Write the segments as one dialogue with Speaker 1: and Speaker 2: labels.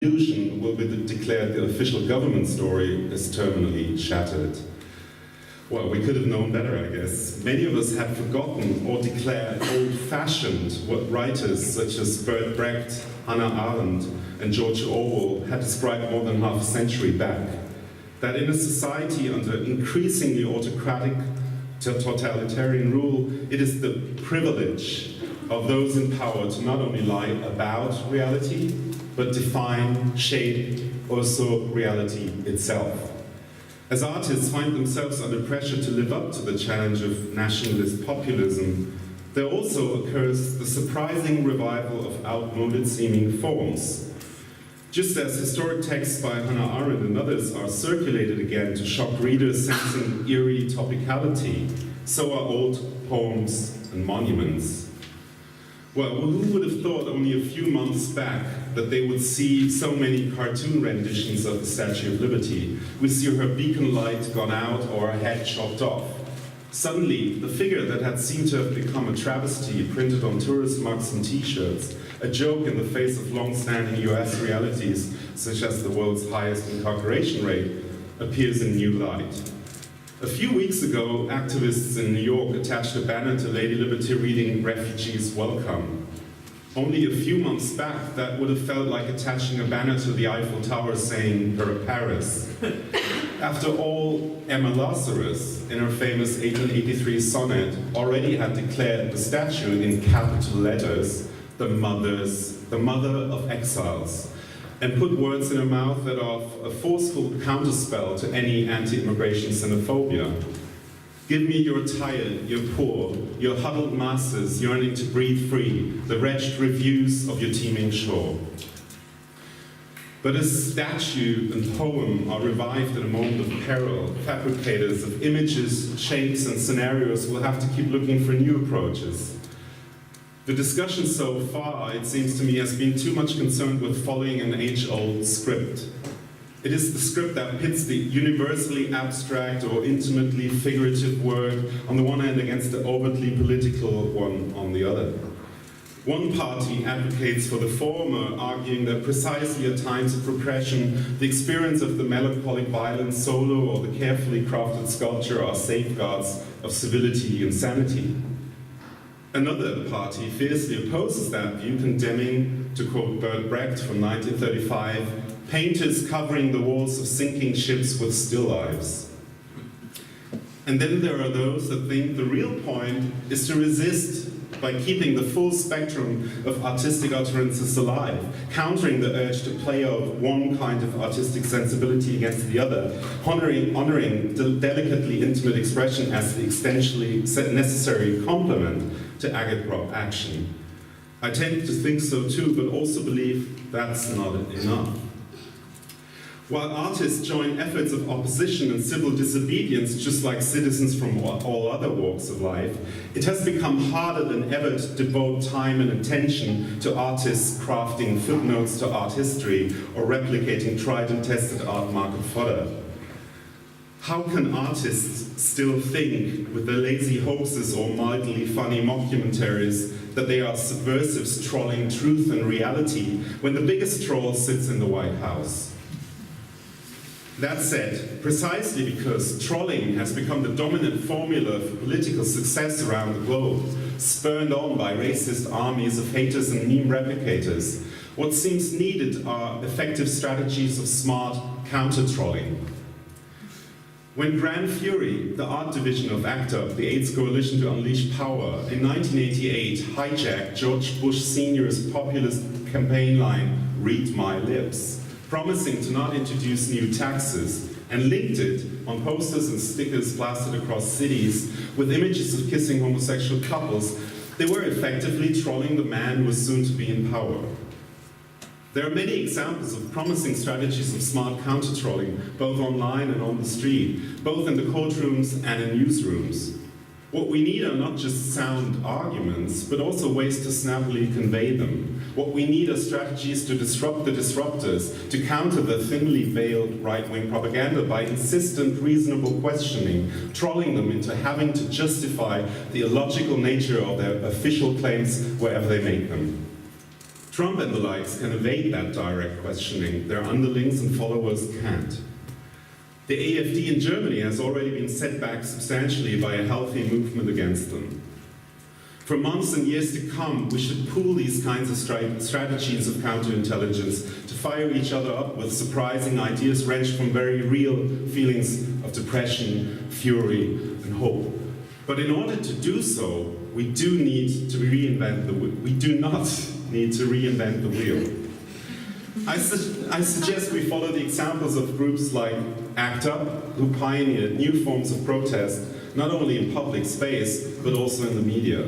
Speaker 1: illusion will be declared the official government story is terminally shattered. Well, we could have known better, I guess. Many of us had forgotten or declared old-fashioned what writers such as Bert Brecht, Hannah Arendt, and George Orwell had described more than half a century back. That in a society under increasingly autocratic totalitarian rule, it is the privilege of those in power to not only lie about reality, but define, shape, also reality itself. As artists find themselves under pressure to live up to the challenge of nationalist populism, there also occurs the surprising revival of outmoded-seeming forms. Just as historic texts by Hannah Arendt and others are circulated again to shock readers sensing eerie topicality, so are old poems and monuments. Well, who would have thought only a few months back that they would see so many cartoon renditions of the Statue of Liberty? We see her beacon light gone out or her head chopped off. Suddenly, the figure that had seemed to have become a travesty printed on tourist mugs and t-shirts, a joke in the face of long-standing US realities, such as the world's highest incarceration rate, appears in new light. A few weeks ago, activists in New York attached a banner to Lady Liberty reading, "Refugees Welcome." Only a few months back, that would have felt like attaching a banner to the Eiffel Tower saying, "Per Paris." After all, Emma Lazarus, in her famous 1883 sonnet, already had declared the statue in capital letters, the mother of exiles, and put words in her mouth that are a forceful counterspell to any anti-immigration xenophobia. Give me your tired, your poor, your huddled masses yearning to breathe free, the wretched refuse of your teeming shore. But as statue and poem are revived in a moment of peril, fabricators of images, shapes, and scenarios will have to keep looking for new approaches. The discussion so far, it seems to me, has been too much concerned with following an age-old script. It is the script that pits the universally abstract or intimately figurative word on the one hand against the overtly political one on the other. One party advocates for the former, arguing that precisely at times of repression, the experience of the melancholic violent solo or the carefully crafted sculpture are safeguards of civility and sanity. Another party fiercely opposes that view, condemning, to quote Bert Brecht from 1935, painters covering the walls of sinking ships with still lifes. And then there are those that think the real point is to resist by keeping the full spectrum of artistic utterances alive, countering the urge to play out one kind of artistic sensibility against the other, honoring the delicately intimate expression as the essentially necessary complement to agitprop action. I tend to think so too, but also believe that's not enough. While artists join efforts of opposition and civil disobedience, just like citizens from all other walks of life, it has become harder than ever to devote time and attention to artists crafting footnotes to art history or replicating tried and tested art market fodder. How can artists still think, with their lazy hoaxes or mildly funny mockumentaries, that they are subversives trolling truth and reality when the biggest troll sits in the White House? That said, precisely because trolling has become the dominant formula for political success around the globe, spurred on by racist armies of haters and meme replicators, what seems needed are effective strategies of smart counter-trolling. When Grand Fury, the art division of Akrap, the AIDS Coalition to Unleash Power, in 1988 hijacked George Bush Sr.'s populist campaign line, "Read my lips," promising to not introduce new taxes, and linked it on posters and stickers plastered across cities with images of kissing homosexual couples, they were effectively trolling the man who was soon to be in power. There are many examples of promising strategies of smart counter-trolling, both online and on the street, both in the courtrooms and in newsrooms. What we need are not just sound arguments, but also ways to snappily convey them. What we need are strategies to disrupt the disruptors, to counter the thinly veiled right-wing propaganda by insistent, reasonable questioning, trolling them into having to justify the illogical nature of their official claims wherever they make them. Trump and the likes can evade that direct questioning. Their underlings and followers can't. The AfD in Germany has already been set back substantially by a healthy movement against them. For months and years to come, we should pool these kinds of strategies of counterintelligence to fire each other up with surprising ideas wrenched from very real feelings of depression, fury, and hope. But in order to do so, we do need to reinvent the wheel. We do not need to reinvent the wheel. I suggest we follow the examples of groups like ACT UP, who pioneered new forms of protest, not only in public space, but also in the media.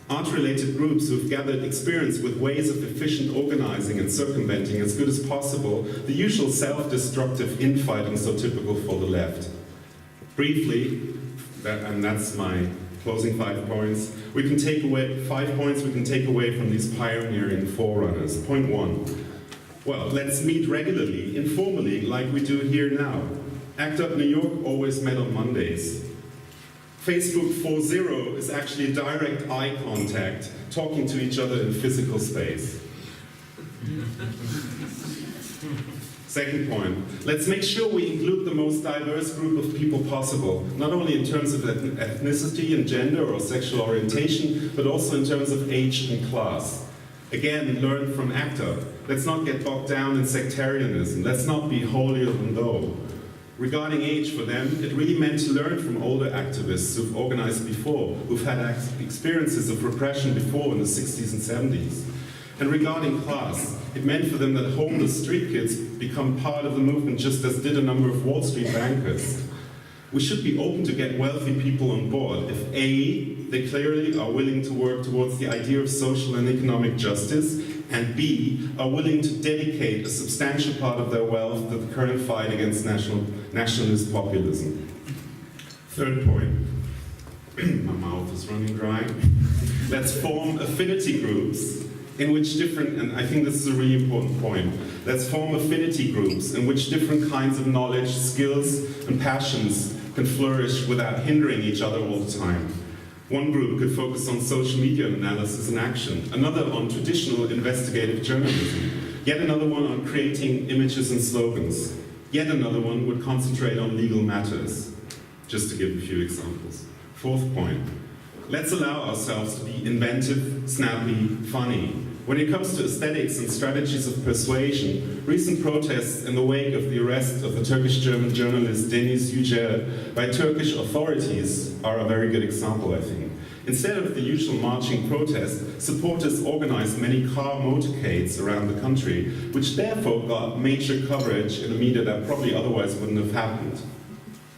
Speaker 1: Art-related groups who've gathered experience with ways of efficient organizing and circumventing as good as possible the usual self-destructive infighting so typical for the left. Briefly, and that's my closing 5 points, we can take away 5 points we can take away from these pioneering forerunners. Point 1. Well, let's meet regularly, informally, like we do here now. ACT UP New York always met on Mondays. Facebook 4.0 is actually direct eye contact, talking to each other in physical space. Second point, let's make sure we include the most diverse group of people possible, not only in terms of ethnicity and gender or sexual orientation, but also in terms of age and class. Again, learn from ACT UP. Let's not get bogged down in sectarianism. Let's not be holier than thou. Regarding age for them, it really meant to learn from older activists who've organized before, who've had experiences of repression before in the 60s and 70s. And regarding class, it meant for them that homeless street kids become part of the movement just as did a number of Wall Street bankers. We should be open to get wealthy people on board if A, they clearly are willing to work towards the idea of social and economic justice, and B, are willing to dedicate a substantial part of their wealth to the current fight against nationalist populism. Third point. My mouth is running dry. Let's form affinity groups in which different, and I think this is a really important point, let's form affinity groups in which different kinds of knowledge, skills, and passions can flourish without hindering each other all the time. One group could focus on social media analysis and action, another on traditional investigative journalism, yet another one on creating images and slogans, yet another one would concentrate on legal matters, just to give a few examples. Fourth point, let's allow ourselves to be inventive, snappy, funny. When it comes to aesthetics and strategies of persuasion, recent protests in the wake of the arrest of the Turkish-German journalist Deniz Yücel by Turkish authorities are a very good example, I think. Instead of the usual marching protest, supporters organized many car motorcades around the country, which therefore got major coverage in a media that probably otherwise wouldn't have happened.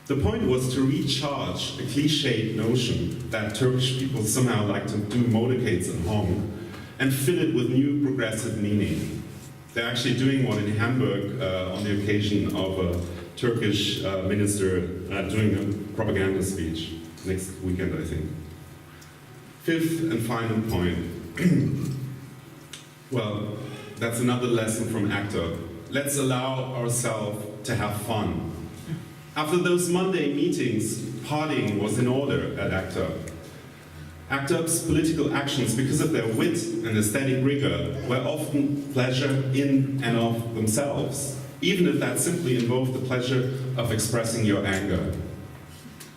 Speaker 1: The point was to recharge a cliched notion that Turkish people somehow like to do motorcades and honk, and fill it with new progressive meaning. They're actually doing one in Hamburg on the occasion of a Turkish minister doing a propaganda speech next weekend, I think. Fifth and final point. Well, that's another lesson from ACT UP. Let's allow ourselves to have fun. After those Monday meetings, partying was in order at ACT UP. ACT UP's political actions, because of their wit and aesthetic rigor, were often pleasure in and of themselves, even if that simply involved the pleasure of expressing your anger.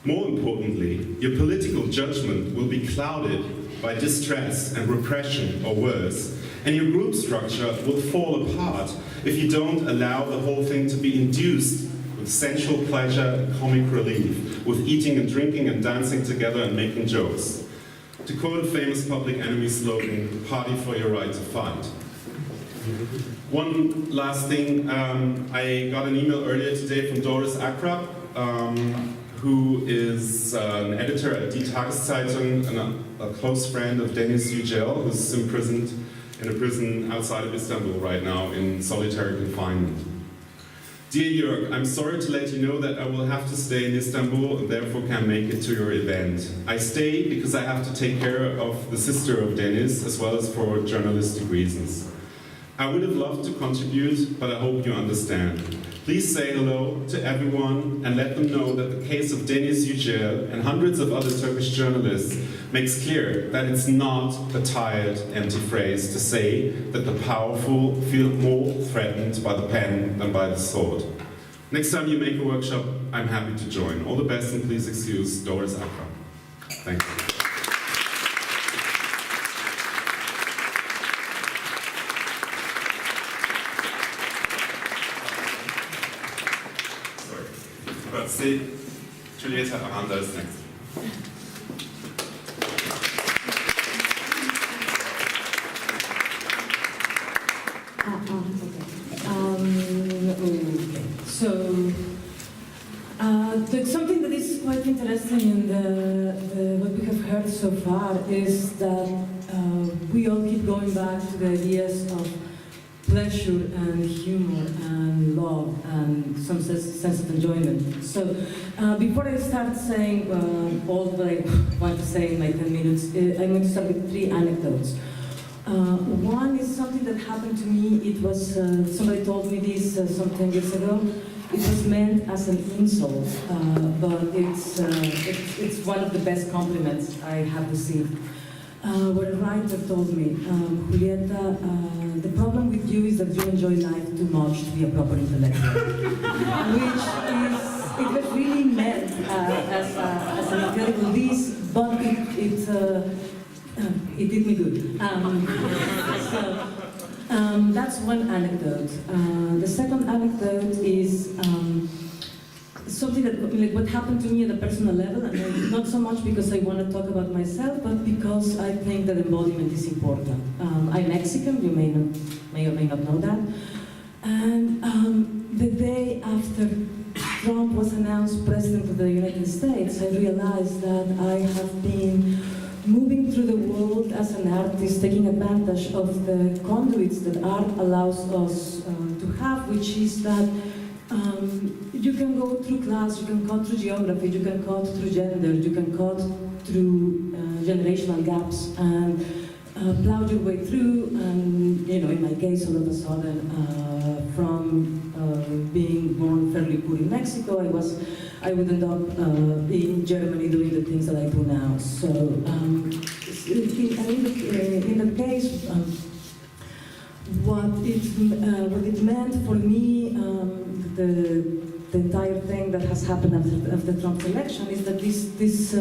Speaker 1: More importantly, your political judgment will be clouded by distress and repression or worse, and your group structure will fall apart if you don't allow the whole thing to be induced with sensual pleasure and comic relief, with eating and drinking and dancing together and making jokes. To quote a famous Public Enemy slogan, party for your right to fight. One last thing, I got an email earlier today from Doris Akrap, who is an editor at Die Tageszeitung and a close friend of Deniz Yücel, who's imprisoned in a prison outside of Istanbul right now in solitary confinement. Dear Jörg, I'm sorry to let you know that I will have to stay in Istanbul and therefore can't make it to your event. I stay because I have to take care of the sister of Deniz as well as for journalistic reasons. I would have loved to contribute, but I hope you understand. Please say hello to everyone and let them know that the case of Deniz Yücel and hundreds of other Turkish journalists makes clear that it's not a tired, empty phrase to say that the powerful feel more threatened by the pen than by the sword. Next time you make a workshop, I'm happy to join. All the best, and please excuse Doris Akrap. Thank you. But see, Julieta Aranda is next.
Speaker 2: Okay. So, something that is quite interesting in what we have heard so far is that we all keep going back to the ideas of pleasure and humor and love and some sense of enjoyment. So before I start saying all that I want to say in my 10 minutes, I'm going to start with 3 anecdotes. One is something that happened to me. It was, somebody told me this some 10 years ago. It was meant as an insult, but it's one of the best compliments I have received. What a writer told me, Julieta, the problem with you is that you enjoy life too much to be a proper intellectual. Which is, it was really meant as an incredible diss, but it did me good. That's one anecdote. The second anecdote is something that, like, what happened to me at a personal level, and not so much because I want to talk about myself, but because I think that embodiment is important. I'm Mexican, you may or may not know that. And the day after Trump was announced president of the United States, I realized that I have been moving through the world as an artist, taking advantage of the conduits that art allows us to have, which is that you can go through class, you can cut through geography, you can cut through gender, you can cut through generational gaps and plow your way through. And in my case, all of a sudden, from being born fairly poor in Mexico, I would end up in Germany doing the things that I do now. So in that case, what it meant for me, the entire thing that has happened after Trump's election is that this